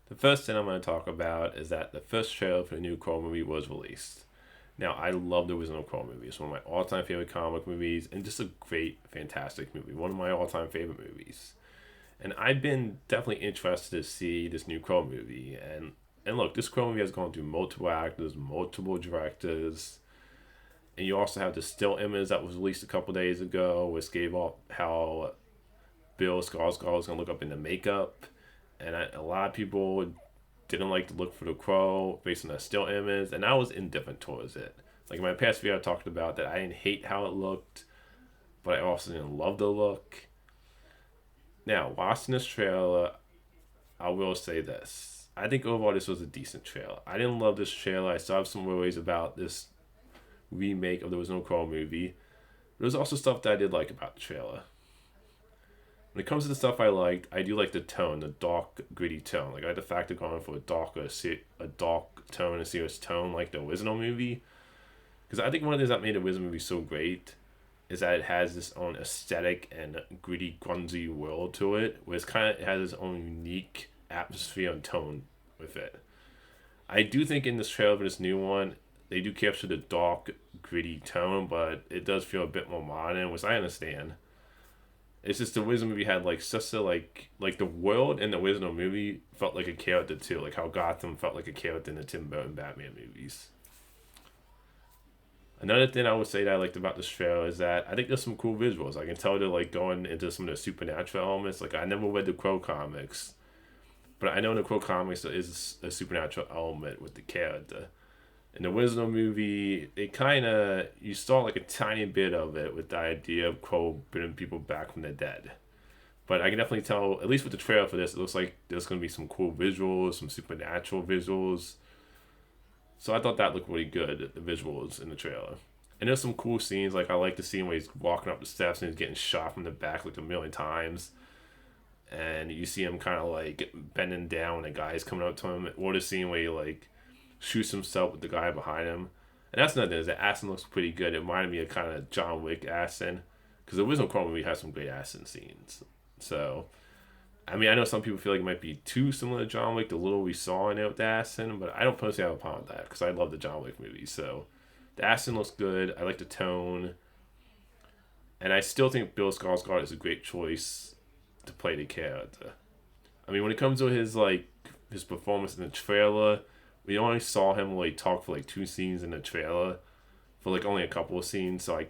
The first thing I'm going to talk about is that the first trailer for the new Crow movie was released. Now, I love the original Crow movie. It's one of my all-time favorite comic movies, and just a great, fantastic movie. One of my all-time favorite movies. And I've been definitely interested to see this new Crow movie. And look, this Crow movie has gone through multiple actors, multiple directors, and you also have the still image that was released a couple days ago, which gave off how Bill Skarsgård was gonna look up in the makeup, and a lot of people didn't like the look for the Crow based on that still image, and I was indifferent towards it. Like in my past video, I talked about that I didn't hate how it looked, but I also didn't love the look. Now, watching this trailer, I will say this. I think overall this was a decent trailer. I didn't love this trailer. I still have some worries about this remake of the original Crow movie. There's also stuff that I did like about the trailer. When it comes to the stuff I liked, I do like the tone, the dark, gritty tone. Like I like the fact of going for a dark tone, a serious tone, like the original movie. Because I think one of the things that made the original movie so great is that it has this own aesthetic and gritty, grungy world to it, where it has its own unique atmosphere and tone with it. I do think in this trailer for this new one, they do capture the dark, gritty tone, but it does feel a bit more modern, which I understand. It's just the original movie had like such a like the world in the original movie felt like a character too, like how Gotham felt like a character in the Tim Burton Batman movies. Another thing I would say that I liked about this trailer is that I think there's some cool visuals. I can tell they're like going into some of the supernatural elements. Like I never read the Crow comics, but I know in the Crow comics there is a supernatural element with the character. In the original movie, they kind of you saw like a tiny bit of it with the idea of Crow bringing people back from the dead. But I can definitely tell, at least with the trailer for this, it looks like there's going to be some cool visuals, some supernatural visuals. So I thought that looked really good, the visuals in the trailer. And there's some cool scenes, like I like the scene where he's walking up the steps and he's getting shot from the back like a million times. And you see him kind of like bending down and the guy's coming up to him. Or the scene where he like shoots himself with the guy behind him. And that's another thing, is the action looks pretty good. It reminded me of kind of John Wick action. Because the original Crow movie has some great action scenes. So, I mean, I know some people feel like it might be too similar to John Wick, the little we saw in it with the Aston, but I don't personally have a problem with that because I love the John Wick movies. So the Aston looks good. I like the tone. And I still think Bill Skarsgård is a great choice to play the character. I mean, when it comes to his performance in the trailer, we only saw him like talk for like 2 scenes in the trailer, for like only a couple of scenes. So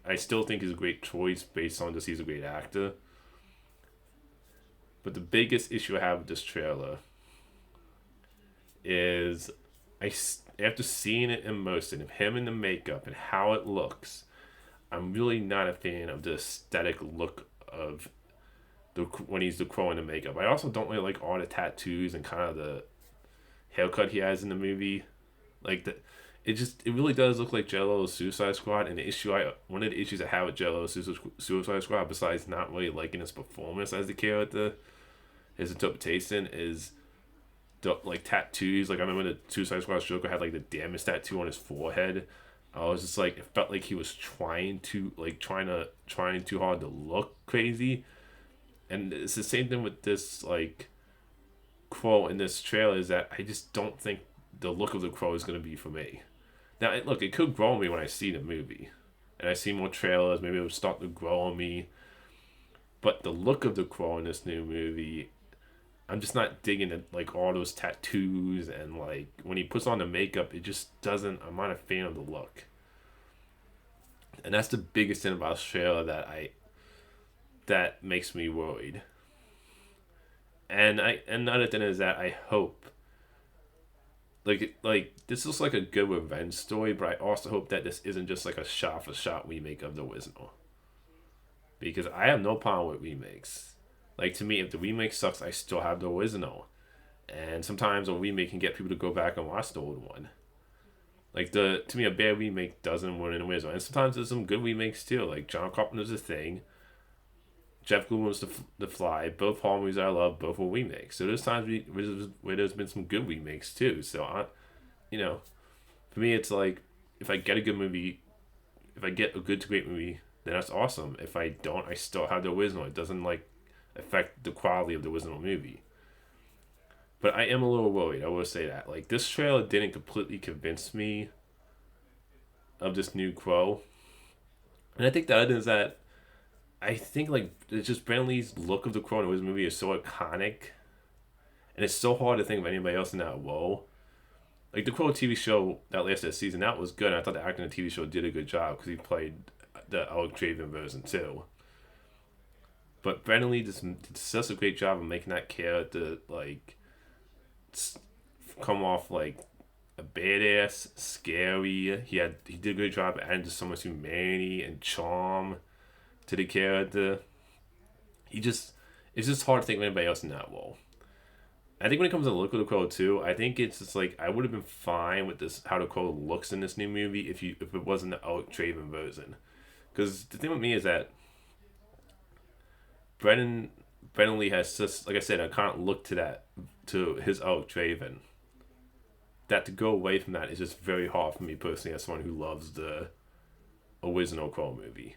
I still think he's a great choice based on just he's a great actor. But the biggest issue I have with this trailer is after seeing it in motion, of him in the makeup and how it looks, I'm really not a fan of the aesthetic look of when he's the Crow in the makeup. I also don't really like all the tattoos and kind of the haircut he has in the movie. Like it really does look like Jello's Suicide Squad. And one of the issues I have with Jello's Suicide Squad, besides not really liking his performance as the character, his interpretation is the like tattoos. Like I remember the Suicide Squad Joker had like the damage tattoo on his forehead. I was just like, it felt like he was trying too hard to look crazy. And it's the same thing with this like Crow in this trailer, is that I just don't think the look of the Crow is going to be for me. Now, it could grow on me when I see the movie, and I see more trailers. Maybe it'll start to grow on me. But the look of the Crow in this new movie, I'm just not digging it. Like all those tattoos and like when he puts on the makeup, it just doesn't. I'm not a fan of the look, and that's the biggest thing about this trailer that makes me worried. And another thing is that I hope, like this looks like a good revenge story, but I also hope that this isn't just like a shot for shot remake of the original. Because I have no problem with remakes. Like to me, if the remake sucks, I still have the original. And sometimes a remake can get people to go back and watch the old one. Like to me, a bad remake doesn't win an original. And sometimes there's some good remakes too. Like John Carpenter's The Thing, Jeff Goldblum's The Fly. Both horror movies I love, both were remakes. So there's times where there's been some good remakes too. So for me, it's like if I get a good movie, if I get a good to great movie, then that's awesome. If I don't, I still have the original. It doesn't like affect the quality of the original movie. But I am a little worried. I will say that. Like this trailer didn't completely convince me of this new Crow, and I think the other is that I think like it's just Brandon Lee's look of the Crow in his movie is so iconic, and it's so hard to think of anybody else in that role. Like the Crow TV show that lasted a season, that was good. And I thought the actor in the TV show did a good job because he played the Alec Draven version too. But Brandon Lee just did such a great job of making that character like come off like a badass, scary. He did a good job adding just so much humanity and charm to the character. It's just hard to think of anybody else in that role. I think when it comes to the look of the Crow too, I think it's just like I would have been fine with this how the Crow looks in this new movie if it wasn't the Alec Draven version. Because the thing with me is that Brennan Brennan Lee has just like I said, I can't look to his Alec Draven. That to go away from that is just very hard for me personally as someone who loves the original Crow movie.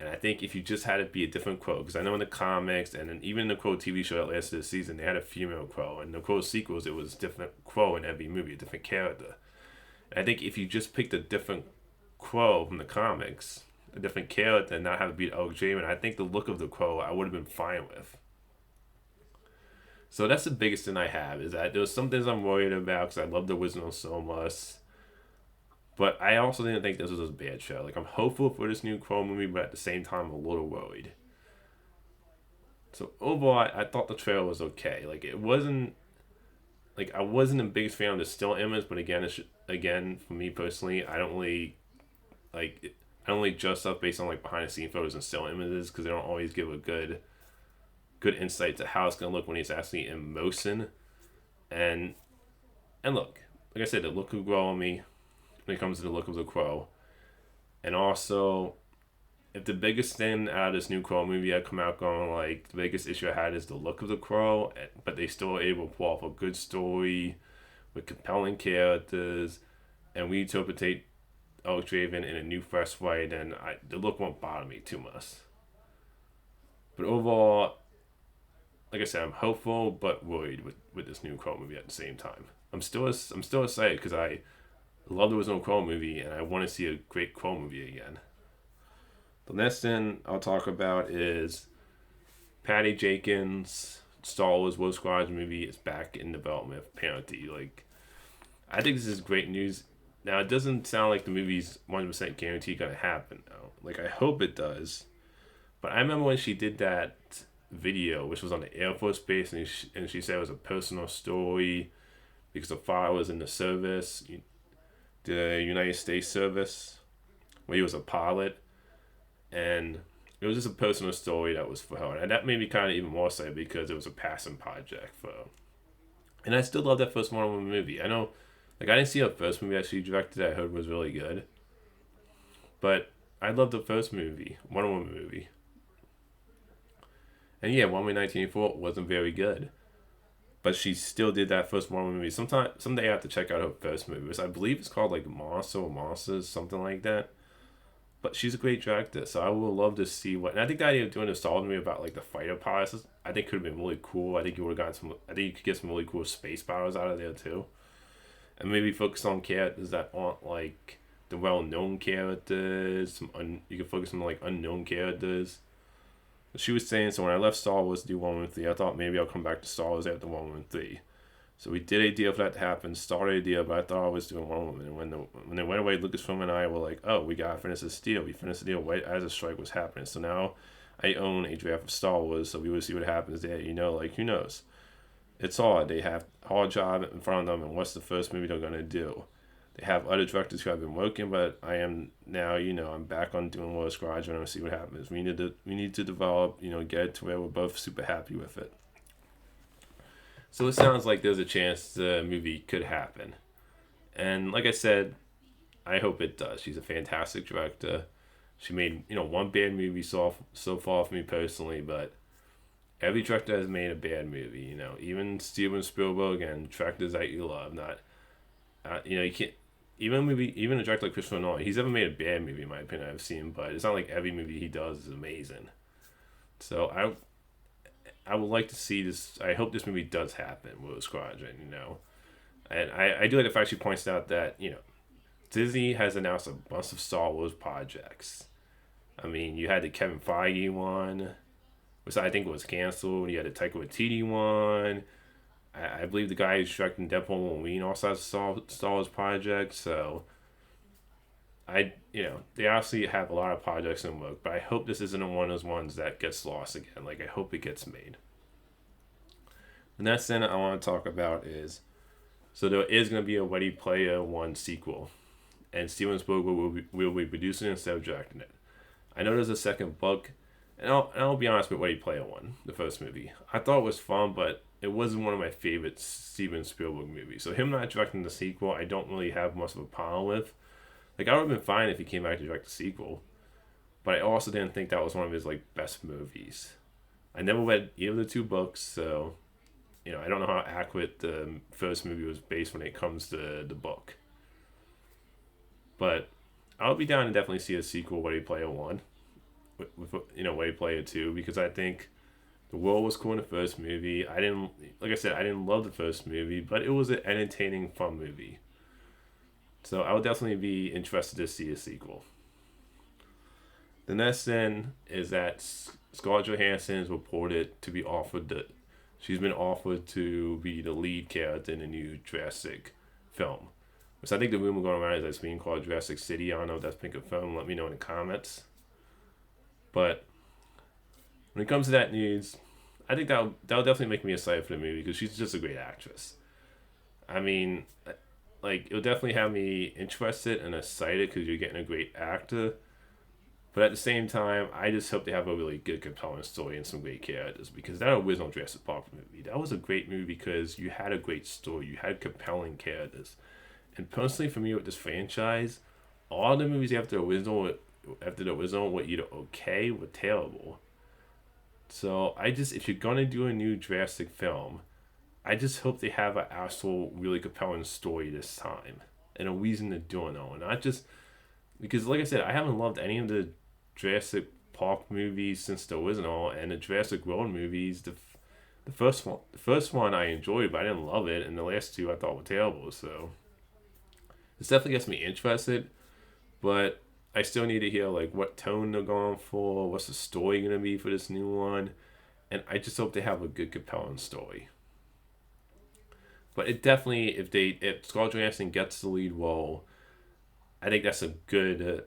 And I think if you just had it be a different Crow, because I know in the comics and then even in the Crow TV show that lasted this season, they had a female Crow. And the Crow sequels, it was different Crow in every movie, a different character. And I think if you just picked a different Crow from the comics, a different character, and not have it be Alec Draven, I think the look of the Crow I would have been fine with. So that's the biggest thing I have, is that there's some things I'm worried about because I love the original so much. But I also didn't think this was a bad show. Like, I'm hopeful for this new Crow movie, but at the same time, I'm a little worried. So overall, I thought the trailer was okay. Like, it wasn't... Like, I wasn't the biggest fan of the still image, but again, for me personally, I don't really... Like, I don't really judge stuff based on, like, behind-the-scenes photos and still images, because they don't always give a good insight to how it's going to look when it's actually in motion. And look, like I said, the look will grow on me when it comes to the look of the Crow. And also, if the biggest thing out of this new Crow movie I come out going, like, the biggest issue I had is the look of the Crow, but they still are able to pull off a good story with compelling characters and reinterpret Alec Draven in a new, fresh way, then the look won't bother me too much. But overall, like I said, I'm hopeful but worried with this new Crow movie at the same time. I'm still excited because I love the original Crow movie and I want to see a great Crow movie again. The next thing I'll talk about is Patty Jenkins' Star Wars Rogue Squadron movie is back in development apparently. Like, I think this is great news. Now, it doesn't sound like the movie's 100% guaranteed going to happen now. Like, I hope it does. But I remember when she did that video, which was on the Air Force Base, and she said it was a personal story because the father was in the service, the United States service, where he was a pilot, and it was just a personal story that was for her, and that made me kind of even more excited because it was a passion project for her. And I still love that first Wonder Woman movie. I know, like, I didn't see the first movie that she directed that I heard was really good, but I loved the first movie, Wonder Woman movie. And yeah, Wonder Woman 1984 wasn't very good. But she still did that first Wonder Woman movie. Someday I have to check out her first movie. Which I believe it's called like Monster or Monsters, something like that. But she's a great director, so I would love to see what... And I think the idea of doing a Star Wars movie about like the fighter pilots, I think could have been really cool. I think you could get some really cool space battles out of there too. And maybe focus on characters that aren't like the well-known characters. You could focus on like unknown characters. She was saying, so when I left Star Wars to do 113, I thought maybe I'll come back to Star Wars after 113. So we did a deal for that to happen, started a deal, but I thought I was doing Wonder Woman. And when they went away, Lucasfilm and I were like, oh, we gotta finish this deal. We finished the deal right as the strike was happening. So now I own a draft of Star Wars, so we would see what happens there. Like, who knows? It's hard. They have a hard job in front of them, and what's the first movie they're gonna do? They have other directors who have been working, but I am now, I'm back on doing Rogue Squadron and see what happens. We need to develop, get it to where we're both super happy with it. So it sounds like there's a chance the movie could happen. And like I said, I hope it does. She's a fantastic director. She made, one bad movie so far for me personally, but every director has made a bad movie, even Steven Spielberg and directors that you love, you can't. Even a director like Christopher Nolan, he's never made a bad movie in my opinion. I've seen, but it's not like every movie he does is amazing. So I would like to see this. I hope this movie does happen with Squadron. And I do like the fact she points out that Disney has announced a bunch of Star Wars projects. I mean, you had the Kevin Feige one, which I think was canceled. You had the Taika Waititi one. I believe the guy who's directing Deadpool and Wolverine also has a Star Wars project. So they obviously have a lot of projects in work, but I hope this isn't one of those ones that gets lost again. Like, I hope it gets made. The next thing I want to talk about is, so there is going to be a Ready Player One sequel, and Steven Spielberg will be producing it instead of directing it. I know there's a second book, and I'll be honest with Ready Player One, the first movie. I thought it was fun, but it wasn't one of my favorite Steven Spielberg movies. So him not directing the sequel, I don't really have much of a problem with. Like, I would have been fine if he came back to direct the sequel, but I also didn't think that was one of his best movies. I never read either of the two books, so I don't know how accurate the first movie was based when it comes to the book. But I'll be down to definitely see a sequel, Ready Player One, with Ready Player Two, because I think the world was cool in the first movie. I didn't love the first movie, but it was an entertaining, fun movie. So I would definitely be interested to see a sequel. The next thing is that Scarlett Johansson is reported to be she's been offered to be the lead character in the new Jurassic film. Which I think the rumor going around is that it's being called Jurassic City. I don't know if that's been confirmed. Let me know in the comments. But when it comes to that news, I think that'll definitely make me excited for the movie because she's just a great actress. I mean, it'll definitely have me interested and excited because you're getting a great actor. But at the same time, I just hope they have a really good, compelling story and some great characters, because that original Jurassic Park movie, that was a great movie because you had a great story, you had compelling characters. And personally, for me with this franchise, all the movies after the original were either okay or terrible. So if you're gonna do a new Jurassic film, I just hope they have an actual really compelling story this time and a reason to do it all, and not just because, like I said, I haven't loved any of the Jurassic Park movies since the original, and the Jurassic World movies. The first one I enjoyed, but I didn't love it, and the last two I thought were terrible. So this definitely gets me interested, but I still need to hear what tone they're going for, what's the story gonna be for this new one, and I just hope they have a good, compelling story. But it definitely, if Scarlett Johansson gets the lead role, I think that's a good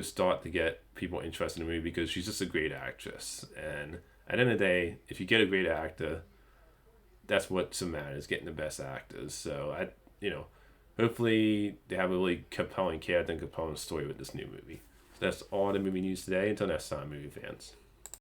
start to get people interested in the movie because she's just a great actress. And at the end of the day, if you get a great actor, that's what matters, getting the best actors. So hopefully they have a really compelling character and compelling story with this new movie. So that's all the movie news today. Until next time, movie fans.